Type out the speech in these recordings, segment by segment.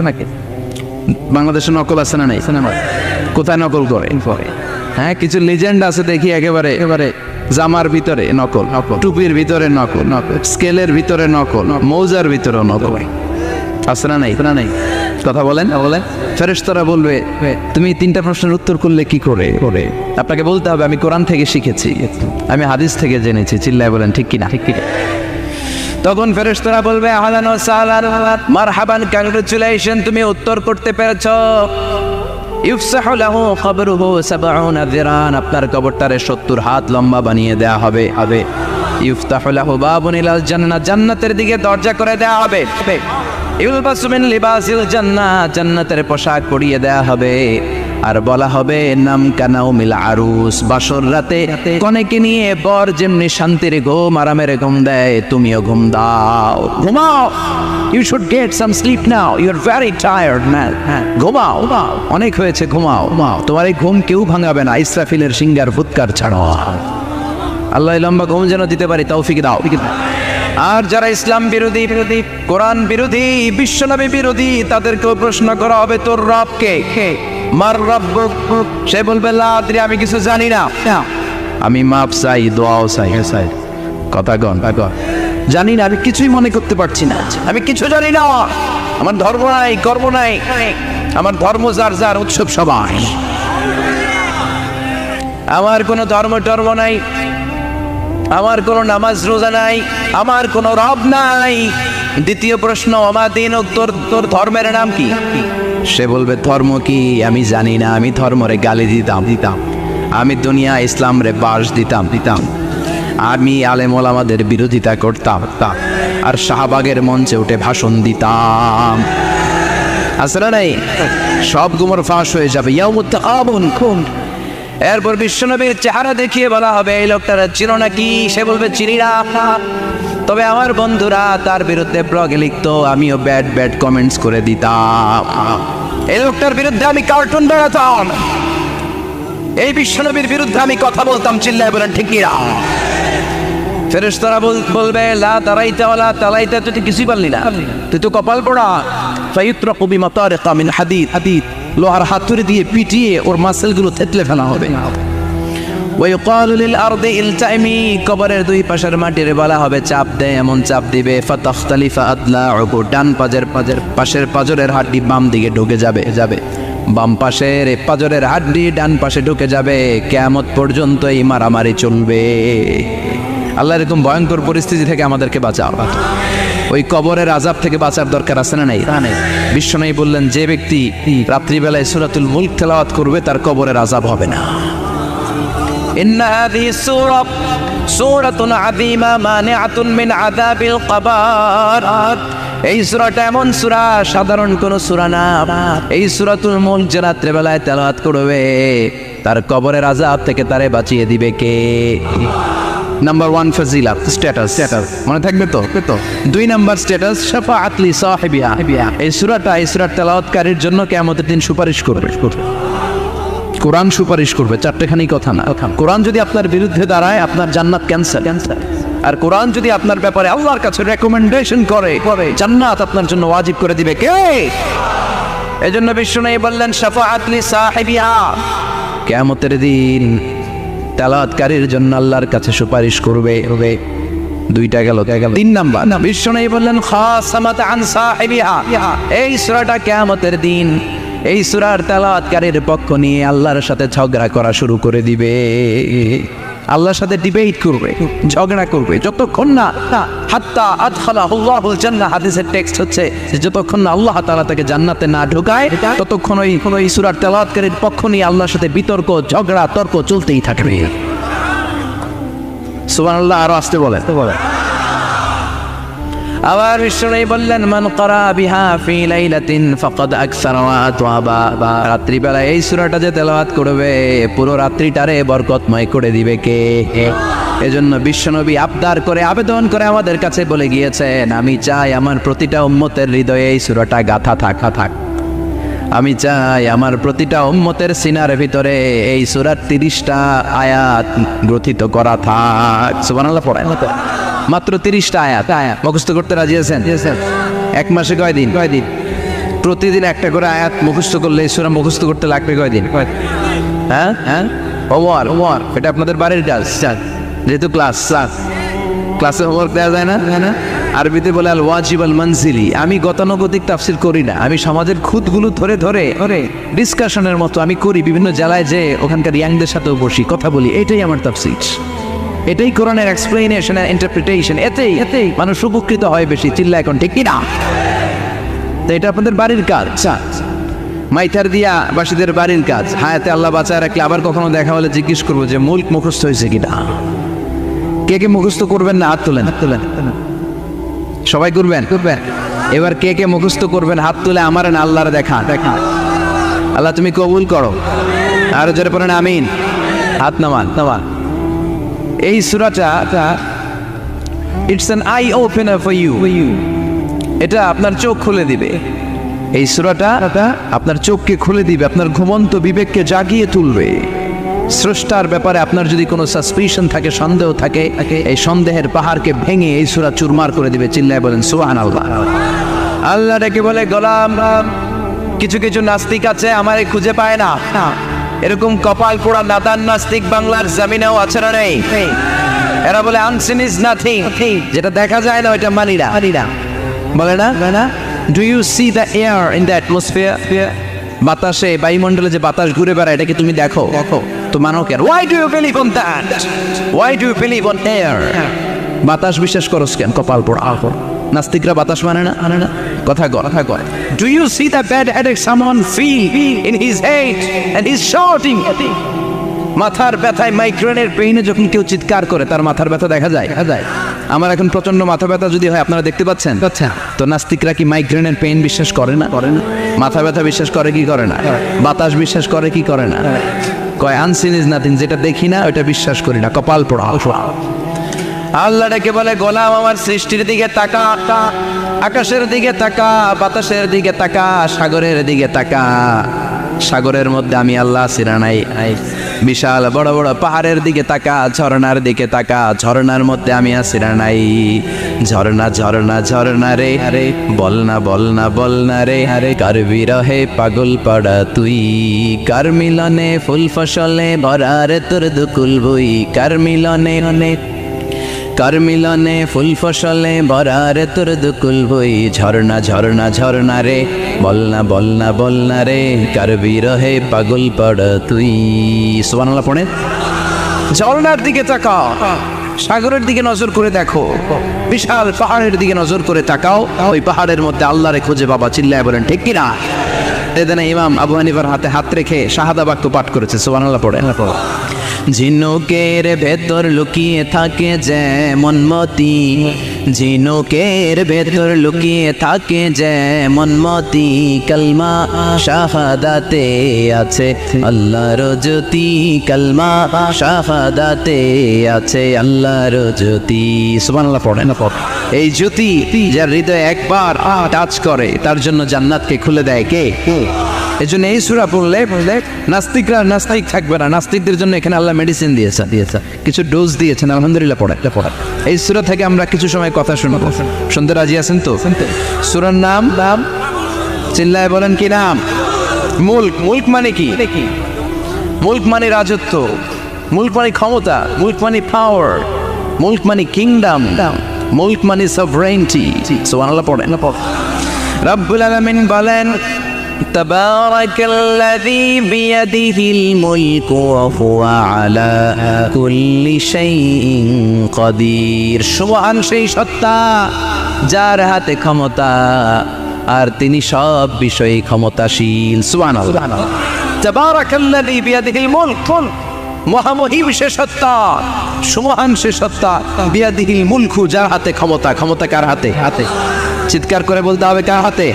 নাকি বাংলাদেশে নকল আছে না নাই? কোথায় নকল করে? হ্যাঁ, কিছু লেজেন্ড আছে দেখি একেবারে জামার ভিতরে নকল, টুপির ভিতরে নকল, স্কেলের ভিতরে নকল, মৌজার ভিতরে নকল আছে না নাই? কথা বলেন। ফেরেশতারা বলবে তুমি 3টা প্রশ্নের উত্তর করলে কি করে? আপনাকে বলতে হবে আমি কোরআন থেকে শিখেছি, আমি হাদিস থেকে জেনেছি। চিল্লায় বলেন ঠিক কিনা? তখন ফেরেশতারা বলবে আহলান ওয়া সাহলান মারহাবান, কংগ্রাচুলেশন, তুমি উত্তর করতে পেরেছো। ইফসাহু লাহু কবরুহু 70 যিরান, আপনার কবরটারে 70 হাত লম্বা বানিয়ে দেয়া হবে। ইফতাহু লাহু বাবুন ইলাল জান্নাহ, জান্নাতের দিকে দরজা করে দেয়া হবে। ইউলবাসু মিন লিবাসিল জান্নাহ, জান্নাতের পোশাক পরিয়ে দেয়া হবে। আর বলা হবে নাম কানাউ মিল আরুস, বাসর রাতে কনেকে নিয়ে বর যেমনি শান্তির ঘুম আরামের ঘুম দেয়, তুমিও ঘুম দাও, ঘুমাও। You should get some sleep now, you are very tired man. ঘুমাও, অনেক হয়েছে, ঘুমাও। তোমার এই ঘুম কেউ ভাঙাবে না, ইসরাফিলের সিঙ্গার ফুৎকার ছাড়ো। আল্লাহ লম্বা ঘুম যেন দিতে পারি তৌফিক দাও। আর যারা ইসলাম বিরোধী, কোরআন বিরোধী, বিশ্বনবী বিরোধী, তাদেরকেও প্রশ্ন করা হবে তোর রব কে? মার রব্বুক, সে বলবে লা আদরি, আমি কিছু জানি না, আমি মাপ চাই, দোয়াও চাই। কথা গন, জানি না, আমি কিছুই মনে করতে পারছি না, আমি কিছু জানি না, আমার ধর্ম নাই, কর্ম নাই, আমার ধর্ম যার উৎসব সবাই, আমার কোনো ধর্ম নাই, আমার কোনো নামাজ রোজা নাই, আমার কোনো রব নাই। দ্বিতীয় প্রশ্ন ওমা দীনুক, তোর ধর্মের নাম কি? সে বলবে ধর্ম কি আমি জানি না, আমি ধর্মরে গালি দিতাম, আমি দুনিয়া ইসলাম রে বাস দিতাম, আমি আলেম ওলামাদের বিরোধিতা করতাম, আর শাহবাগের মঞ্চে উঠে ভাষণ দিতাম। আসলে নাই, সব গুমর ফাঁস হয়ে যাবে। ইয়াউমুত তাকাবুন। এরপর বিশ্বনবীর চেহারা দেখিয়ে বলা হবে এই লোকটার চিনো নাকি? সে বলবে চিনি না, তবে আমার বন্ধুরা তার বিরুদ্ধে ব্লগে লিখতো, আমিও ব্যাড কমেন্টস করে দিতাম, এই লোকটার বিরুদ্ধে আমি কার্টুন বানাতাম, এই বিশ্বনবীর বিরুদ্ধে আমি কথা বলতাম। চিল্লায় বলেন ঠিক কিনা? ফেরেশতারা বলবে লা দারাইতা ওয়ালা তালাইতা, তুই কিছুই পারলি না, তুই তো কপাল পোড়া। ফায়ুত্রাকু বিমাতারিকা মিন হাদিদ, লোহার হাতুড়ি দিয়ে পিটিয়ে ওর মাসেলগুলো থেতলে ফেলা হবে। ওয়াইকালু লিল আরদি ইলতাইমি, কবরের দুই পাশের মাটির বলা হবে চাপ দে, এমন চাপ দিবে ফাতাখতালিফা আদলাউহু, ডান পাশের পাজরের হাড্ডি বাম দিকে ঢুকে যাবে, বাম পাশের পাজরের হাড্ডি ডান পাশে ঢুকে যাবে। কিয়ামত পর্যন্ত এই মারামারি চলবে। আল্লাহ এরকম ভয়ঙ্কর পরিস্থিতি থেকে আমাদেরকে বাঁচাও। ওই কবরের আযাব থেকে বাঁচার দরকার আছে না নাই? বিশ্বনবী বললেন যে ব্যক্তি রাত্রিবেলায় সূরাতুল মুলক তেলাওয়াত করবে তার কবরের আযাব হবে না। ইন্না হাযিহি সূরাতুন আযীমা মানিআতুন মিন আযাবিল কবর, এই সূরাটা এমন সূরা, সাধারণ কোন সূরা না। এই সূরাতুল মুলক যে রাত্রিবেলায় তেলাওয়াত করবে তার কবরের আযাব থেকে তারে বাঁচিয়ে দিবে কে? নাম্বার 1 ফজিলাত, স্ট্যাটাস, মনে থাকবে তো? 2 নাম্বার স্ট্যাটাস শাফাআত লি সাহিবিহা, এই সূরার তেলাওয়াতকারীর জন্য কিয়ামতের দিন সুপারিশ করবে। কোরআন সুপারিশ করবে, চারটেখানি কথা না। কোরআন যদি আপনার বিরুদ্ধে দাঁড়ায় আপনার জান্নাত ক্যান্সেল, আর কোরআন যদি আপনার ব্যাপারে আল্লাহর কাছে রেকমেন্ডেশন করে জান্নাত আপনার জন্য ওয়াজিব করে দিবে কে? এজন্য বিশ্বনবী বললেন শাফাআত লি সাহিবিহা, কিয়ামতের দিন তেলাওয়াতকারীর জন্য আল্লাহর কাছে সুপারিশ করবে। 2টা গেল। 3 নাম্বার বিশ্বনবী বললেন খাসামাত আন সাহিবিহা, এই সূরাটা কিয়ামতের দিন এই সূরার তেলাওয়াতকারীর পক্ষ নিয়ে আল্লাহর সাথে ঝগড়া করা শুরু করে দিবে, আল্লাহর সাথে ডিবেট করবে, ঝগড়া করবে, যতক্ষণ না হাত্তা আদখালাহুল্লাহুল জান্নাহ। হাদিসের টেক্সট হচ্ছে যে যতক্ষণ না আল্লাহ তাআলা তাকে জান্নাতে না ঢোকায় ততক্ষণ ওই সূরার তেলাওয়াতকারীর পক্ষ নিয়ে আল্লাহর সাথে বিতর্ক, ঝগড়া, তর্ক চলতেই থাকবে। সুবহানাল্লাহ। আরো আসতে বলে। আবার বিশ্বনবী বললেন মান ক্বারা বিহা ফি লাইলাতিন ফাকাদ আকসারা ওয়া আতওয়াবা, রাত্রিবেলায় এই সূরাটা যে তেলাওয়াত করবে পুরো রাত্রিটারে বরকতময় করে দিবে কে? এজন্য বিশ্বনবী আবদার করে, আবেদন করে আমাদের কাছে বলে গিয়েছেন আমি চাই আমার প্রতিটা উম্মতের হৃদয়ে এই সূরাটা গাথা থাক, আমি চাই আমার প্রতিটা উম্মতের সিনার ভিতরে এই সূরার 30টা আয়াত গ্রথিত করা থাক। সুবহানাল্লাহ। পড়েন মাত্র 30টা আয়াত মুখস্থ করতে রাজি আছেন? 1 মাসে কয় দিন? প্রতিদিন একটা করে আয়াত মুখস্থ করলে এই সূরা মুখস্থ করতে লাগবে কয়দিন? হ্যাঁ হ্যাঁ, হোমওয়ার্ক এটা আপনাদের বাড়ির কাজ। যেহেতু ক্লাসে হোমওয়ার্ক দেওয়া যায় না, আরবিতে বলে আল ওয়াজিব আল মানজিলি। আমি গতানুগতিক তাফসীর করি না, আমি সমাজের খুঁতগুলো ধরে ধরে ডিসকাশনের মতো আমি করি। বিভিন্ন জেলায় যে ওখানকার ইয়াংদের সাথেও বসি, কথা বলি, এটাই আমার তাফসীর, এটাই কোরআনের এক্সপ্লেনেশন আর ইন্টারপ্রিটেশন। এতেই মানুষ উপকৃত হয় বেশি। চিল্লা এখন ঠিক কিনা? তো এটা আপনাদের বাড়ির কাজ, মাইথার দিয়া বাসীদের বাড়ির কাজ। হায়াতে আল্লাহ বাঁচায় রাখলে আবার কখনো দেখা হলে জিজ্ঞেস করবো যে মুল্ক মুখস্থ হয়েছে কিনা। কে কে মুখস্থ করবেন না হাত তোলেন। সবাই করবেন। এবার কে কে মুখস্থ করবেন হাত তুলে আমার আল্লাহর দেখা। আল্লাহ তুমি কবুল করো। আর জোরে পড়েন আমিন। হাত নামান। এই সূরাটা it's an eye opener for you. এটা আপনার চোখ খুলে দিবে। এই সূরাটা আপনার চোখকে খুলে দিবে, আপনার ঘুমন্ত বিবেককে জাগিয়ে তুলবে। স্রষ্টার ব্যাপারে আপনার যদি কোনো সাসপিশন থাকে, সন্দেহ থাকে, এই সন্দেহের পাহাড়কে ভেঙে এই সূরা চুরমার করে দিবে। চিল্লায় বলেন সুবহানাল্লাহ। আল্লাহ ডেকে বলে, গোলাম, কিছু কিছু নাস্তিক আছে আমারে খুঁজে পায় না। এরকম কপাল পোড়া নাদান নাস্তিক বাংলার জমিনেও আছে না নেই? এরা বলে আনসিন ইজ নাথিং, যেটা দেখা যায় না ওইটা মানি না। বলে না, do you see the air in the atmosphere? বাতাসে, বায়ুমণ্ডলে যে বাতাস ঘুরে বেড়ায়, এটাকে তুমি দেখো তো মানো কেন? Why do you believe on that? Why do you believe on air? বাতাস বিশ্বাস করস কেন? কপাল পোড়া। নাস্তিকরা বাতাস মানে না, কথা কয়। Do you see the bad headache someone feel in his head and he is shouting? মাথার ব্যথায়, মাইগ্রেনের পেইনে যখন কেউ চিৎকার করে, তার মাথার ব্যথা দেখা যায়। আমার এখন প্রচন্ড মাথা ব্যথা যদি হয়, আপনারা দেখতে পাচ্ছেন তো নাস্তিকরা কি মাইগ্রেনের পেইন বিশ্বাস করে না? মাথা ব্যথা বিশ্বাস করে কি করে না? বাতাস বিশ্বাস করে কি করে না? কয় আনসিন ইজ নাথিং, যেটা দেখি না ওইটা বিশ্বাস করি না। কপাল পোড়া। আল্লাহ ডেকে বলে, গোলাম আমার সৃষ্টির দিকে তাকা, আকাশের দিকে তাকা, বাতাসের দিকে তাকা, সাগরের দিকে তাকা। সাগরের মধ্যে আমি আল্লাহ সিরা নাই? বিশাল বড় বড় পাহাড়ের দিকে তাকা, ঝর্ণার দিকে তাকা, ঝর্ণার মধ্যে আমি আসিরা নাই? ঝর্ণা রে, বল না রে, কার বিরহে পাগল পাড়া তুই, কার মিলনে ফুল ফসলে ভরার তোর দুকুল বই, কার মিলনে ফুল ফসলে ভরার তোর দুকুল বই। ঝর্ণা রে, বল না রে, কার বিরহে পাগল পাড়া তুই। সুবহানাল্লাহ পড়ে। ঝর্ণার দিকে তাকাও, সাগরের দিকে নজর করে দেখো, বিশাল পাহাড়ের দিকে নজর করে তাকাও, ওই পাহাড়ের মধ্যে আল্লাহরে খুঁজে বাবা। চিল্লায় বলেন ঠিক কিনা? এদিন ইমাম আবু হানিফার হাতে হাত রেখে শাহাদা বাক্য পাঠ করেছে। সুবহানাল্লাহ পড়ে। ঝিনুকের ভেতর লুকিয়ে থাকে যেমন মতি, ঝিনুকের ভেতর লুকিয়ে থাকে যেমন মতি, কালমা শাহাদাতে আছে আল্লাহর জ্যোতি, কালমা শাহাদাতে আছে আল্লাহর জ্যোতি। সুবহানাল্লাহ পড়ে না? এই জ্যোতি যার হৃদয়ে একবার টাচ করে, তার জন্য জান্নাতকে খুলে দেয় কে? এই জন্য এই সূরা পড়লে নাস্তিকরা নাস্তিক থাকবে না। নাস্তিকদের জন্য এখানে আল্লাহ মেডিসিন দিয়েছে, কিছু ডোজ দিয়েছেন। আলহামদুলিল্লাহ পড়া। এই সূরা থেকে আমরা কিছু সময় কথা শুনবো। শুনতে রাজি আছেন তো? সূরার নাম চিল্লায় বলেন কি নাম? মুল্ক মানে কি? মুল্ক মানে রাজত্ব, মুল্ক মানে ক্ষমতা, মুল্ক মানে পাওয়ার, মুল্ক মানে কিংডম, মুল্ক মানে সভরেনিটি। সুবহানাল্লাহ পড়েন। রব্বুল আলামিন বলেন, تبارك الذي بيده الملك وهو على كل شيء قدير। সুবহান সেই সত্তা যার হাতে ক্ষমতা আর তিনি সব বিষয়ে ক্ষমতাশীল। সুবহানাল্লাহ। তাবারাকাল্লাযী বিয়াদিহিল মুলক, মহামহিম সে সত্তা, সুমহান সে সত্তা, বিয়াদিহিল মুলকু, যার হাতে ক্ষমতা। ক্ষমতা কার হাতে? চিৎকার করে বলতে হবে কার হাতে?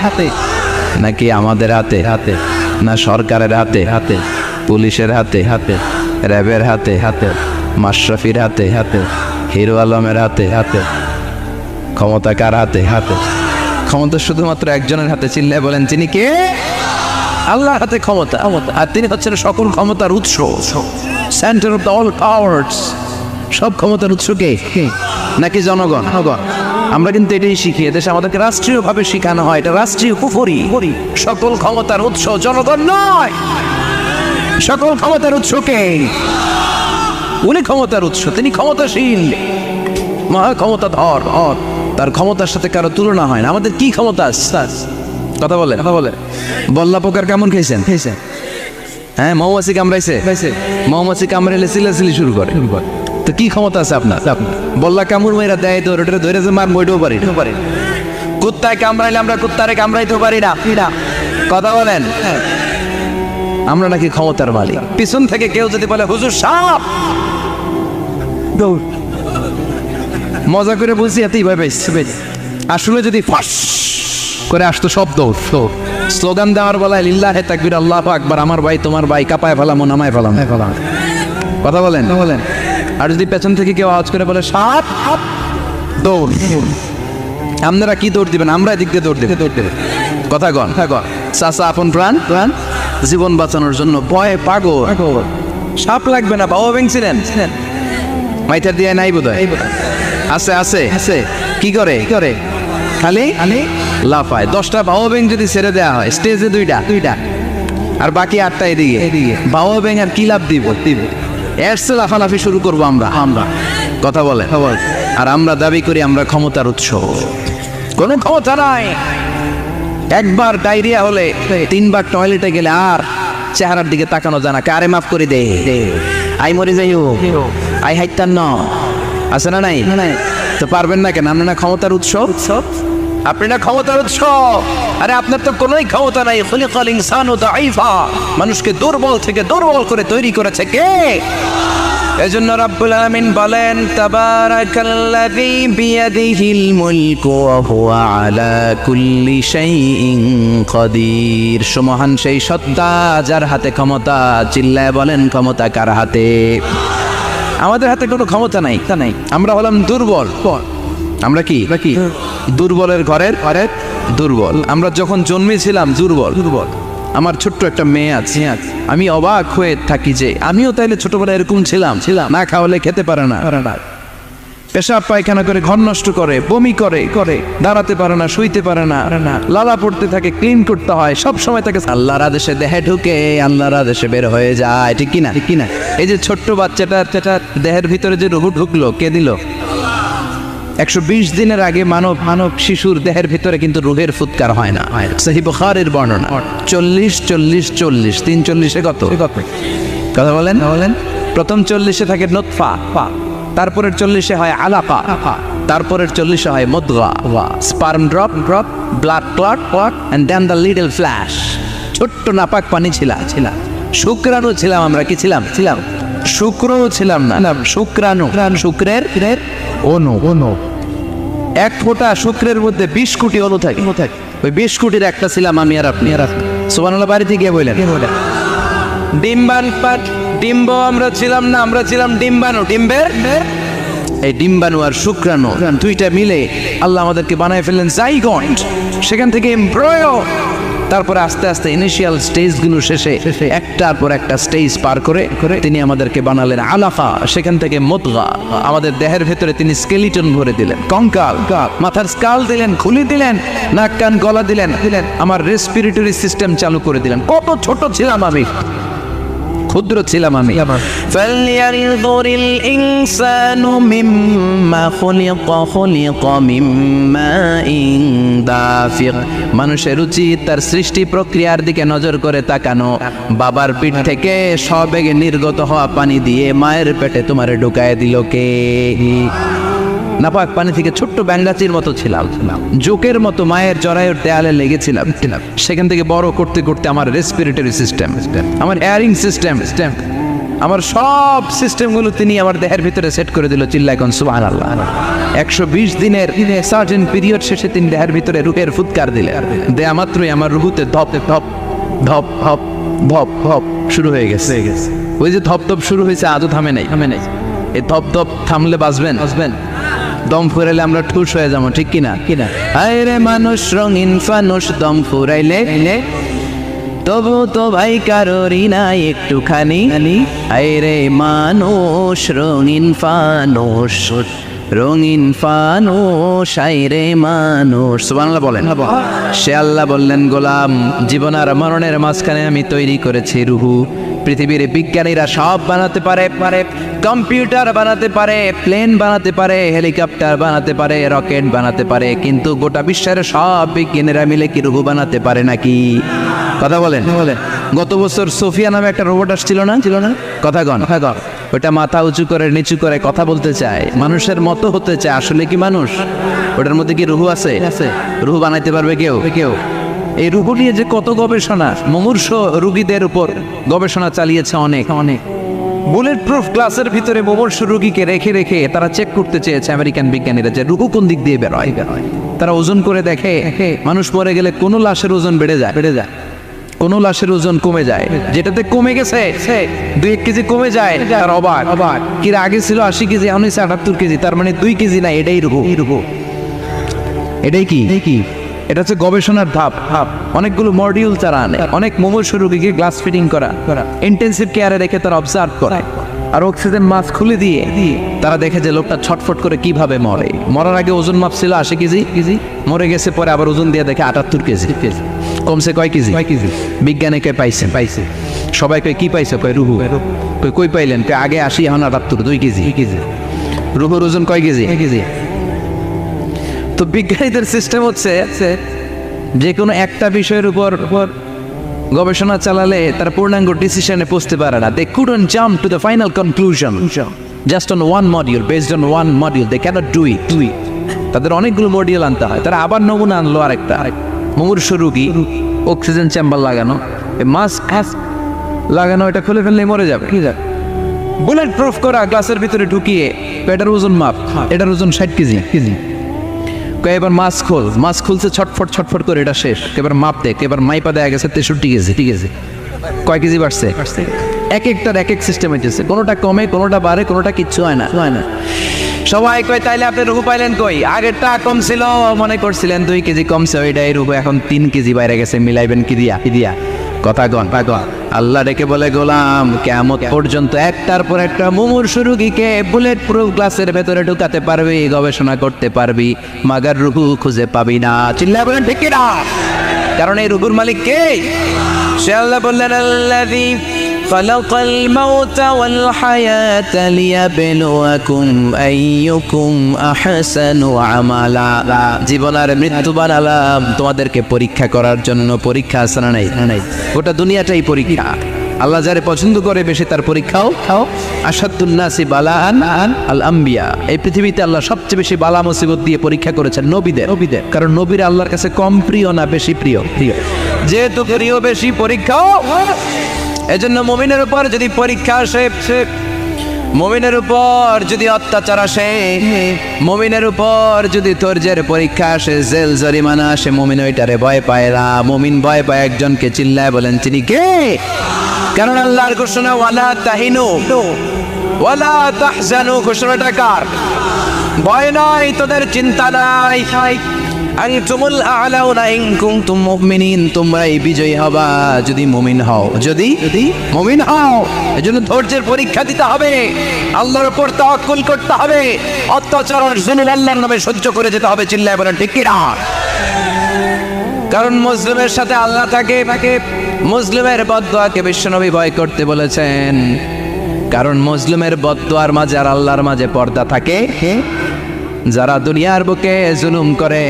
নাকি আমাদের হাতে? না সরকারের হাতে? পুলিশের হাতে? র্যাবের হাতে? মাশরাফির হাতে? হিরো আলমের হাতে? ক্ষমতা কার হাতে? ক্ষমতা শুধুমাত্র একজনের হাতে। চিল্লায় বলেন তিনি কে? আল্লাহর হাতে ক্ষমতা, আর তিনি হচ্ছেন সকল ক্ষমতার উৎস, centre of the all powers. সব ক্ষমতার উৎস কে? নাকি জনগণ? আমরা কিন্তু এটাই শিখি, এদেশে আমাদেরকে রাষ্ট্রীয়ভাবে শেখানো হয় এটা রাষ্ট্রীয় কুফরি। সকল ক্ষমতার উৎস জনগণ নয়, সকল ক্ষমতার উৎস কে? উনি ক্ষমতার উৎস, তিনি ক্ষমতাশীল, মহা ক্ষমতাধর, তার ক্ষমতার সাথে কারো তুলনা হয় না। আমাদের কি ক্ষমতা? কথা বলে বল্লা পোকার কেমন খেয়েছেন? হ্যাঁ, মৌমাছি কামড়াইছে, মৌমাছি কামড়াইলে চিল্লাচিল্লি শুরু করে। তো কি ক্ষমতা আছে আপনার? বল্লা কামড় মেয়েরা দেয় তো ওটা ধরে যে মার বইতেও পারি। কুত্তায় কামড়াইলে আমরা কুত্তারে কামড়াইতেও পারি না। কথা বলেন, আমরা নাকি ক্ষমতার মালিক? পিছন থেকে কেউ যদি বলে হুজুর সাপ, মজা করে বুঝছি এতই ভয় পাইছে। আসলে যদি ফাঁস করে আসতো সব দৌড়, স্লোগান দেওয়ার বলায় লিল্লাহে তাকবীর আল্লাহু আকবার, আমার ভাই তোমার ভাই, কাপায় ফেলামো নামায় ফেলাম। কথা বলেন। আর যদি পেছন থেকে কেউ আওয়াজ করে বলে সাপ, দৌড়। আপনারা কি দৌড় দিবেন? আমরা এদিক দিয়ে দৌড় দেবেন। কথা কন। চাচা আপন প্রাণ জীবন বাঁচানোর জন্য ভয়ে পাগল। সাপ লাগবে না, বাবা ভেঙছিলেন মাইথার দিয়ে নাই বোধ হয়। আছে কি করে খালি লাফায়। 10টা বাবা ব্যাং যদি ছেড়ে দেওয়া হয় স্টেজে 2টা আর বাকি 8টা এদিকে, বাবা ব্যাং আর কি লাভ দিব? এর চেয়ে লাফালাফি শুরু করবো আমরা। কথা বলে। আর আমরা দাবি করি আমরা ক্ষমতার উৎস। কোনো ক্ষমতা নাই। একবার ডায়রিয়া হলে 3বার টয়লেটে গেলে আর চেহারার দিকে তাকানো যায় না। কারে মাফ করে দে, আই মরে যাই, আই হাইতান ন আছে না নাই? তো পারবেন না কেন? আপনি না ক্ষমতার উৎস, আপনি না ক্ষমতার উৎস। আরে আপনার তো কোনোই ক্ষমতা নাই। খুলিকাল ইনসানু দাঈফা, মানুষকে দুর্বল থেকে দুর্বল করে তৈরি করেছে কে? এজন্য রাব্বুল আলামিন বলেন তাবারাকাল্লাযী বিয়াদিহিল মুলকু ওয়া হুয়া আলা কুল্লি শাইইন কাদির। সুমহান সেই সত্তা যার হাতে ক্ষমতা। চিল্লায় বলেন ক্ষমতা কার হাতে? আমাদের হাতে কোনো ক্ষমতা নাই। আমরা হলাম দুর্বল। আমরা কি দুর্বলের ঘরের দুর্বল। আমরা যখন জন্মেছিলাম দুর্বল। আমার ছোট্ট একটা মেয়ে আছে, আমি অবাক হয়ে থাকি যে আমিও তাইলে ছোটবেলায় এরকম ছিলাম। না খাওয়ালে খেতে পারে না, পেশাব পায়খানা করে, ঘর নষ্ট করে, বমি করে, দাঁড়াতে পারে না, শুইতে পারে না, লালা পড়তে থাকে, ক্লিন করতে হয় সব সময় তাকে। আল্লাহর আদেশে দেহে ঢুকে, আল্লাহর আদেশে বের হয়ে যায়। ঠিক কিনা? এই যে ছোট্ট বাচ্চাটা দেহের ভিতরে যে রুহু ঢুকলো, কে দিল? 120 দিনের আগে মানব শিশুর দেহের ভিতরে কিন্তু রুহের ফুৎকার হয় না। সহিহ বুখারীর বর্ণনা 40 340 কত কথা বলেন। প্রথম 40 থাকে নুতফা, তারপরের 40 হয় আলাকা, তারপরের 40 হয় মুদগা, sperm drop, blood clot and then the little flash. ছোট্ট নাপাক পানি ছিলাম, শুক্রাণু ছিলাম আমরা। কি ছিলাম? শুক্রও ছিলাম না, শুক্রাণু। শুক্রের অণু। 1 ফোঁটা শুক্রের মধ্যে 20 কোটি অণু থাকে। ওই 20 কোটির একটা ছিলাম আমি আর আপনি। সুবহানাল্লাহ। বাড়িতে গিয়ে বললেন ডিম্ব আমরা ছিলাম না, আমরা ছিলাম ডিম্বাণু। এই ডিম্বাণু আর শুক্রাণু 2টা মিলে আল্লাহ আমাদেরকে বানায় ফেললেন জাইগন্ট। সেখান থেকে এমব্রয়ো, তারপরে আস্তে আস্তে ইনিশিয়াল স্টেজগুলো শেষে একটার পর একটা স্টেজ পার করে তিনি আমাদেরকে বানালেন আলাকা। সেখান থেকে মুদগা, আমাদের দেহের ভেতরে তিনি স্কেলিটন ভরে দিলেন, কঙ্কাল, মাথার স্কাল দিলেন, খুলি দিলেন, নাক কান গলা দিলেন, আমার রেসপিরেটরি সিস্টেম চালু করে দিলেন। কত ছোট ছিলাম আমি, ক্ষুদ্র ছিলাম আমি। ফালইয়ানযুরিল ইনসানু মিম্মা খুলিকা মিম্মাইন দাফিক। মানুষের উচিত তার সৃষ্টি প্রক্রিয়ার দিকে নজর করে তাকানো। বাবার পিঠ থেকে সবেগে নির্গত হওয়া পানি দিয়ে মায়ের পেটে তোমারে ঢুকায় দিল কে? নাপাক পানি থেকে ছোট্ট ব্যাঙ্গাচির মতো ছিলাম, জোকের মতো মায়ের জরায়ুর দেয়ালে লেগেছিলাম। সেখান থেকে বড় করতে করতে আমার রেসপিরেটরি সিস্টেম, আমার এয়ারিং সিস্টেম, আমার সব সিস্টেমগুলো তিনি আমার দেহের ভিতরে সেট করে দিল। চিল্লায় কোন সুবহানাল্লাহ। 120 দিনের সার্টেন পিরিয়ড শেষে তিনি দেহের ভিতরে রুহের ফুৎকার দিলেন। দেয়া মাত্রই আমার রুহুতে ধপ ধপ ধপ ধপ ধপ ধপ শুরু হয়ে গেছে। ওই যে ধপ ধপ শুরু হয়েছে আজও থামে নাই। এই ধপ ধপ থামলে বাঁচবেন, দম ফুরাইলে আমরা ঠুস হয়ে যাবো। ঠিক কিনা? হায় রে মানুষ রঙিন ফানুষ, দম ফুরাইলে তবু তো ভাই কারোরই নাই একটুখানি। হায় রে মানুষ রঙিন ফানুষ, রঙিন ফানুষ আইরে মানুষ, সুবহানাল্লাহ বলেন। সে আল্লাহ বললেন, গোলাম জীবন আর মরণের মাঝখানে আমি তৈরি করেছি রুহু। পৃথিবীর বিজ্ঞানীরা সব বানাতে পারে, কম্পিউটার বানাতে পারে, প্লেন বানাতে পারে, হেলিকপ্টার বানাতে পারে, রকেট বানাতে পারে, কিন্তু গোটা বিশ্বের সব বিজ্ঞানীরা মিলে কি রুহু বানাতে পারে নাকি? কথা বলেন। গত বছর সোফিয়া নামে একটা রোবট আসছিল না? কথা গণ। ওটা মাথা উঁচু করে নিচু করে কথা বলতে চায়, মানুষের মতো হতে চায়। আসলে কি মানুষ? ওটার মধ্যে কি রুহু আছে? রুহু বানাইতে পারবে কেউ? এই রুহু নিয়ে যে কত গবেষণা, মুমূর্ষ রোগীদের উপর গবেষণা চালিয়েছে অনেক। বুলেট প্রুফ গ্লাসের ভিতরে মুমূর্ষ রোগীকে রেখে তারা চেক করতে চেয়েছে আমেরিকান বিজ্ঞানীরা যে রুহু কোন দিক দিয়ে বেরোয়। তারা ওজন করে দেখে মানুষ মরে গেলে কোনো লাশের ওজন বেড়ে যায়, কোনো লাশের ওজন কমে যায়। যেটাতে কমে গেছে 2-1 কেজি কমে যায়, তার অবাক। কি আগে ছিল 80 কেজি, এখন হচ্ছে 78 কেজি, তার মানে 2 কেজি না, এটাই রুহু। এটাই কি? এটা হচ্ছে গবেষণার ধাপ। অনেকগুলো মডিউল তারা আনে, অনেক মুমূর্ষ রোগীকে গ্লাস ফিটিং করা, ইন্টেন্সিভ কেয়ারে রেখে তারা অবজার্ভ করায়, আর অক্সিজেন মাস্ক খুলে দিয়ে তারা দেখে যে লোকটা ছটফট করে কিভাবে মরে। মরার আগে ওজন মাপছিল 80 কেজি, মরে গেছে পরে আবার ওজন দিয়ে দেখে 78 কেজি। কমছে কয় কেজি? বিজ্ঞানে কে পাইছে? সবাই কয় কি পাইছে? কয় রুহু। কই পাইলেন? আগে 80, এখন 78, 2 কেজি। রুহুর ওজন কয় কেজি? তো বিজ্ঞানীদের সিস্টেম হচ্ছে যে কোনো একটা বিষয়ের উপর গবেষণা চালালে তারা পূর্ণাঙ্গ ডিসিশনে পৌঁছতে পারে না। They couldn't jump to the final conclusion just on one module, based on one module. They cannot do it. তাদের অনেকগুলো মডিউল আনতে হয়। তারা আবার নমুনা আনলো আরেকটা, মুমূর্ষ রোগী, অক্সিজেন চেম্বার লাগানো, মাস্ক লাগানো, এটা খুলে ফেললে মরে যাবে। বুলেট প্রুফ করা গ্লাসের ভিতরে ঢুকিয়ে এটার ওজন মাপ, এটার ওজন 60 কেজি। এবার মাছ খুলছে, ছটফট করে, এটা শেষ। এবার মাপ দেখ, এবার মাইপা দেয়া গেছে 63 কেজি। কয় কেজি বাড়ছে? এক একটার এক এক সিস্টেম হইতেছে, কোনোটা কমে, কোনোটা বাড়ে, কোনোটা কিচ্ছু হয় না। সবাই কয় তাইলে আপনি রুহু পাইলেন কই? আগেরটা কম ছিল, মনে করছিলেন 2 কেজি কমছে, ওইটাই রুহু এখন 3 কেজি বাইরে গেছে, মিলাইবেন কি দিয়া? কথা গণ। আল্লাহ ডেকে বলে, গোলাম কিয়ামত পর্যন্ত একটার পর একটা মুমূর্ষ রোগীকে বুলেট প্রুফ গ্লাসের ভেতরে ঢুকাতে পারবি, গবেষণা করতে পারবি, মাগার রুহু খুঁজে পাবি না। চিল্লায় বলেন ঠিক কিনা? কারণ এই রুহুর মালিক কে? সে আল্লাহ বললেন, আল্লাযী খালাকাল মাউতা ওয়াল হায়াতা লিয়াবলুয়াকুম আইয়ুকুম আহসানু আমালা। জীবন আর মৃত্যু বানালাম তোমাদেরকে পরীক্ষা করার জন্য। পরীক্ষা আছে না নাই? গোটা দুনিয়াটাই পরীক্ষা। আল্লাহ যারে পছন্দ করে বেশি তার পরীক্ষাও আসাদুন নাসি বালাআন আল আম্বিয়া। এই পৃথিবীতে আল্লাহ সবচেয়ে বেশি বালা মুসিবত দিয়ে পরীক্ষা করেছেন নবীদের। কারণ নবীরা আল্লাহর কাছে কম প্রিয় না বেশি প্রিয়? যেহেতু প্রিয় বেশি, পরীক্ষাও। এজন্য মুমিনের উপর যদি পরীক্ষা আসে, মুমিনের উপর যদি অত্যাচার আসে, মুমিনের উপর যদি ধৈর্যের পরীক্ষা আসে, জেল জরিমানা আসে, মুমিন ওইটারে ভয় পায় না। মুমিন ভয় পায় একজনকে। চিল্লায় বলেন তিনি কে? কারণ আল্লাহর ঘোষণা, ওয়ালা তাহিনু ওয়ালা তাহজানু। ঘোষণাটা কার? ভয় নাই, তোদের চিন্তা নাই, আনতুমুল আ'লাউনা ইন কুনতুম মুমিনিন। তোমরাই বিজয়ী হবা যদি মুমিন হও। যদি মুমিন হও। এজন্য ধৈর্যের পরীক্ষা দিতে হবে, আল্লাহর উপর তাওয়াক্কুল করতে হবে, অত্যাচার আর জুলুম আল্লাহর নামে সহ্য করে যেতে হবে। চিল্লায় বলেন ঠিক কি না? কারণ মুসলিমের সাথে আল্লাহ থাকে। মুসলিমের বদদুয়াকে বিশ্বনবী ভয় করতে বলেছেন। কারণ মুসলিমের বদদুয়ার মাঝে আর আল্লাহর মাঝে পর্দা থাকে। যারা দুনিয়ার বুকে জুলুম করে